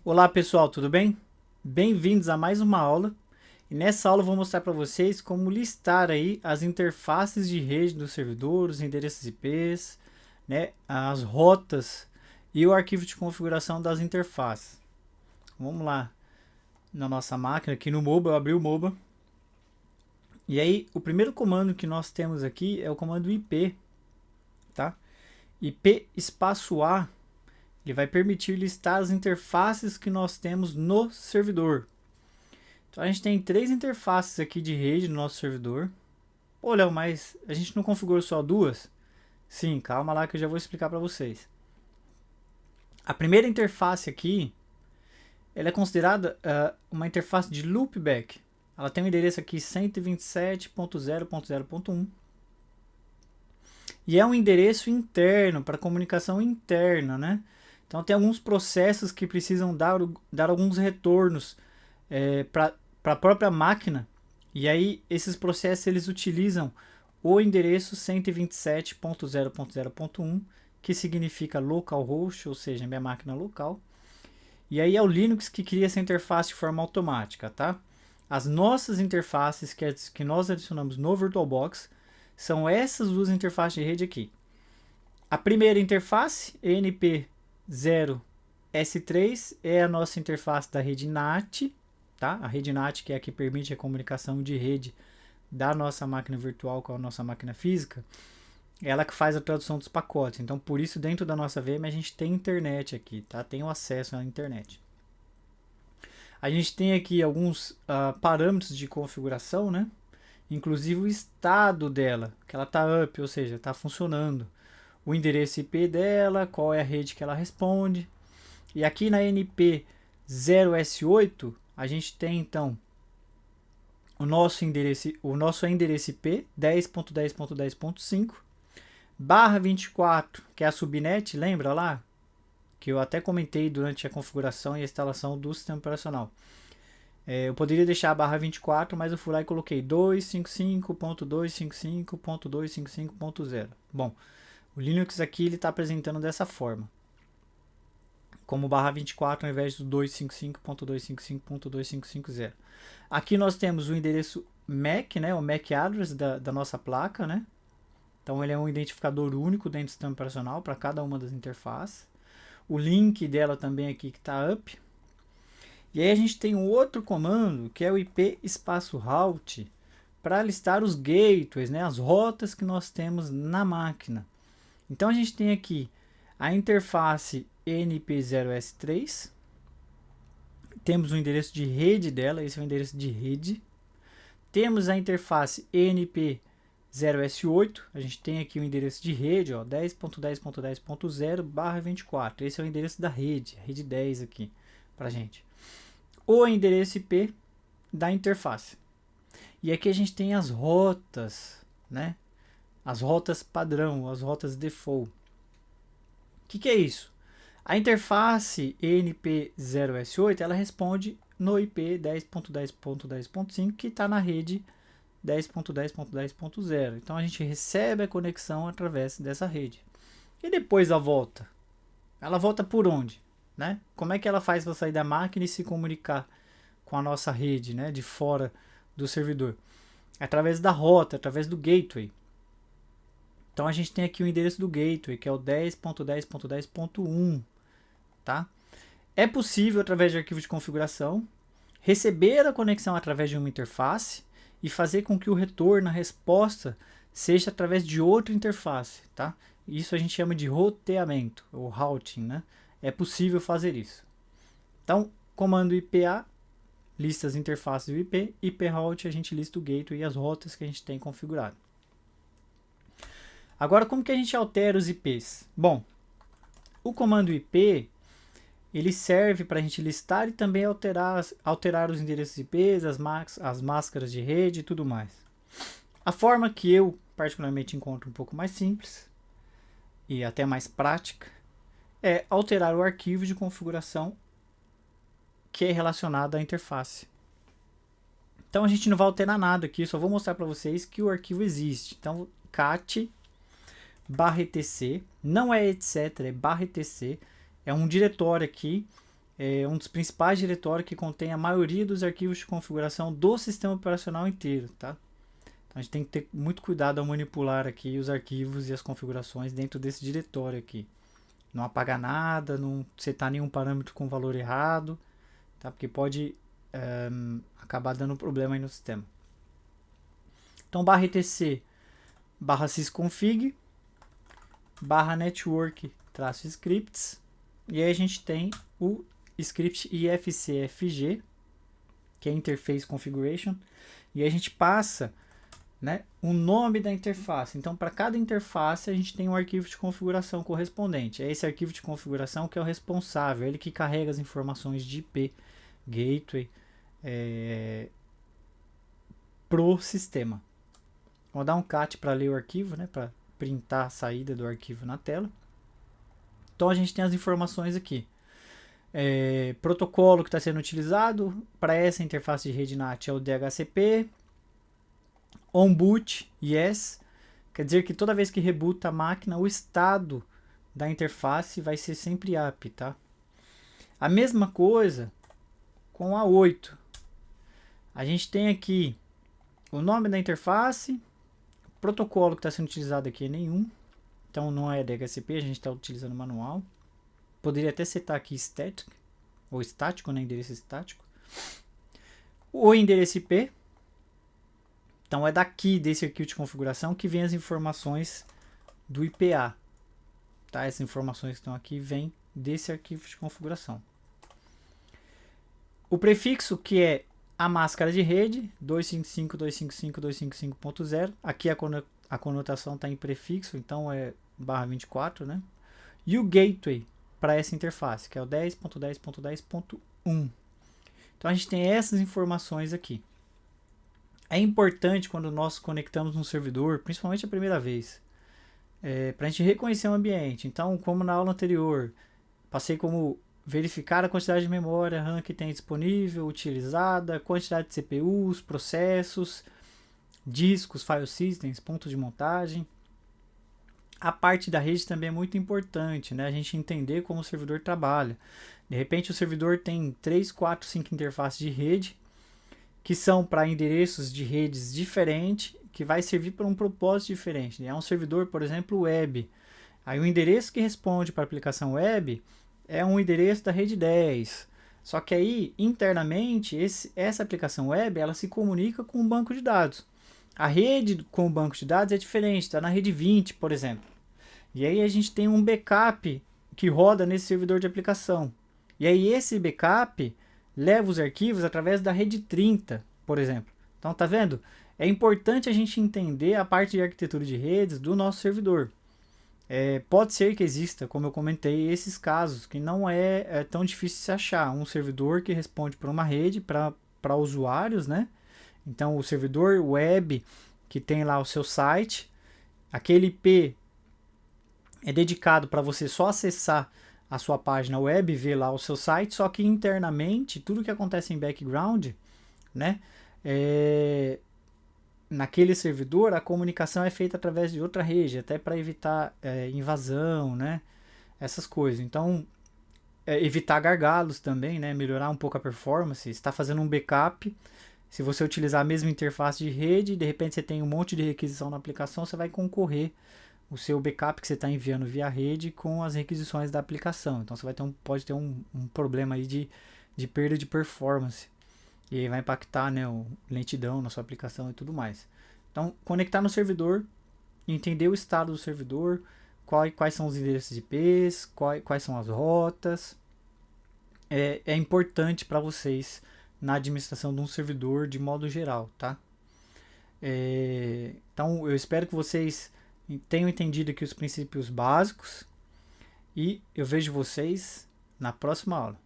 Olá pessoal, tudo bem? Bem-vindos a mais uma aula. E nessa aula eu vou mostrar para vocês como listar aí as interfaces de rede do servidor, os endereços IPs, né, as rotas e o arquivo de configuração das interfaces. Vamos lá na nossa máquina, aqui no Moba, eu abri o Moba. E aí o primeiro comando que nós temos aqui é o comando IP, tá? IP espaço A. Ele vai permitir listar as interfaces que nós temos no servidor. Então a gente tem três interfaces aqui de rede no nosso servidor. Pô, Léo, mas a gente não configurou só duas? Sim, calma lá que eu já vou explicar para vocês. A primeira interface aqui, ela é considerada uma interface de loopback. Ela tem um endereço aqui 127.0.0.1 e é um endereço interno para comunicação interna, né? Então tem alguns processos que precisam dar alguns retornos para a própria máquina, e aí esses processos eles utilizam o endereço 127.0.0.1, que significa localhost, ou seja, minha máquina local. E aí é o Linux que cria essa interface de forma automática, tá? As nossas interfaces que nós adicionamos no VirtualBox são essas duas interfaces de rede aqui. A primeira interface, ENP0S3, é a nossa interface da rede NAT, tá? A rede NAT, que é a que permite a comunicação de rede da nossa máquina virtual com a nossa máquina física, ela que faz a tradução dos pacotes. Então, por isso, dentro da nossa VM, a gente tem internet aqui, tá? Tem o acesso à internet. A gente tem aqui alguns parâmetros de configuração, né? Inclusive o estado dela, que ela está up, ou seja, está funcionando. O endereço IP dela, qual é a rede que ela responde. E aqui na NP0S8, a gente tem então o nosso endereço IP 10.10.10.5 barra 24, que é a subnet, lembra lá? Que eu até comentei durante a configuração e a instalação do sistema operacional. Eu poderia deixar a barra 24, mas eu fui lá e coloquei 255.255.255.0. Bom, o Linux aqui está apresentando dessa forma, como barra 24 ao invés do 255.255.2550. Aqui nós temos o endereço MAC, né, o MAC address da nossa placa, né? Então ele é um identificador único dentro do sistema operacional para cada uma das interfaces. O link dela também aqui que está up. E aí a gente tem um outro comando que é o IP espaço route para listar os gateways, né, as rotas que nós temos na máquina. Então a gente tem aqui a interface NP0S3, temos o endereço de rede dela, esse é o endereço de rede. Temos a interface NP0S8, a gente tem aqui o endereço de rede, 10.10.10.0/24, esse é o endereço da rede, rede 10 aqui para a gente. O endereço IP da interface. E aqui a gente tem as rotas, né? As rotas padrão, as rotas default. O que é isso? A interface ENP0S8 ela responde no IP 10.10.10.5 que está na rede 10.10.10.0. Então a gente recebe a conexão através dessa rede. E depois a volta? Ela volta por onde? Né? Como é que ela faz para sair da máquina e se comunicar com a nossa rede, né, de fora do servidor? Através da rota, através do gateway. Então a gente tem aqui o endereço do gateway, que é o 10.10.10.1, tá? É possível, através de arquivo de configuração, receber a conexão através de uma interface e fazer com que o retorno, a resposta, seja através de outra interface, tá? Isso a gente chama de roteamento, ou routing, né? É possível fazer isso. Então, comando IPA lista as interfaces do IP, IProute a gente lista o gateway e as rotas que a gente tem configurado. Agora, como que a gente altera os IPs? Bom, o comando IP ele serve para a gente listar e também alterar os endereços IPs, as máscaras de rede e tudo mais. A forma que eu particularmente encontro um pouco mais simples e até mais prática é alterar o arquivo de configuração que é relacionado à interface. Então a gente não vai alterar nada aqui, só vou mostrar para vocês que o arquivo existe. Então cat /etc, não é etc, é /etc, é um diretório aqui é um dos principais diretórios que contém a maioria dos arquivos de configuração do sistema operacional inteiro, tá? Então a gente tem que ter muito cuidado ao manipular aqui os arquivos e as configurações dentro desse diretório aqui. Não apagar nada, não setar nenhum parâmetro com valor errado, tá? Porque pode acabar dando problema aí no sistema. Então /etc /sysconfig /network-scripts, e aí a gente tem o script ifcfg, que é Interface Configuration, e aí a gente passa, né, o nome da interface. Então, para cada interface, a gente tem um arquivo de configuração correspondente. É esse arquivo de configuração que é o responsável, ele que carrega as informações de IP, gateway, pro sistema. Vou dar um cat para ler o arquivo, né, para printar a saída do arquivo na tela. Então, a gente tem as informações aqui. Protocolo que está sendo utilizado para essa interface de rede NAT é o DHCP. On boot, yes, quer dizer que toda vez que rebuta a máquina, o estado da interface vai ser sempre up, tá? A mesma coisa com a 8. A gente tem aqui o nome da interface, o protocolo que está sendo utilizado aqui é nenhum, então não é DHCP, a gente está utilizando manual. Poderia até setar aqui static, ou estático, né, endereço estático. O endereço IP. Então é daqui desse arquivo de configuração que vem as informações do IPA. Tá? Essas informações que estão aqui vêm desse arquivo de configuração. O prefixo, que é a máscara de rede, 255.255.255.0. Aqui a conotação está em prefixo, então é /24, né? E o gateway para essa interface, que é o 10.10.10.1. Então a gente tem essas informações aqui. É importante quando nós conectamos um servidor, principalmente a primeira vez, para a gente reconhecer o ambiente. Então, como na aula anterior, passei como verificar a quantidade de memória RAM que tem disponível, utilizada, quantidade de CPUs, processos, discos, file systems, pontos de montagem. A parte da rede também é muito importante, né? A gente entender como o servidor trabalha. De repente o servidor tem 3, 4, 5 interfaces de rede, que são para endereços de redes diferentes, que vai servir para um propósito diferente. É um servidor, por exemplo, web. Aí o endereço que responde para a aplicação web é um endereço da rede 10. Só que aí, internamente, essa aplicação web ela se comunica com o banco de dados. A rede com o banco de dados é diferente, está na rede 20, por exemplo. E aí a gente tem um backup que roda nesse servidor de aplicação. E aí esse backup leva os arquivos através da rede 30, por exemplo. Então, tá vendo? É importante a gente entender a parte de arquitetura de redes do nosso servidor. Pode ser que exista, como eu comentei, esses casos, que não é tão difícil de se achar. Um servidor que responde por uma rede para usuários, né? Então, o servidor web que tem lá o seu site, aquele IP é dedicado para você só acessar a sua página web e ver lá o seu site, só que internamente, tudo que acontece em background, né? Naquele servidor, a comunicação é feita através de outra rede, até para evitar invasão, né? Essas coisas. Então, evitar gargalos também, né? Melhorar um pouco a performance. Está fazendo um backup. Se você utilizar a mesma interface de rede, de repente você tem um monte de requisição na aplicação, você vai concorrer o seu backup que você está enviando via rede com as requisições da aplicação. Então você pode ter um problema aí de perda de performance. E aí vai impactar, né, lentidão na sua aplicação e tudo mais. Então, conectar no servidor, entender o estado do servidor, quais são os endereços de IPs, quais são as rotas. É importante para vocês na administração de um servidor de modo geral, tá? Então, eu espero que vocês tenham entendido aqui os princípios básicos e eu vejo vocês na próxima aula.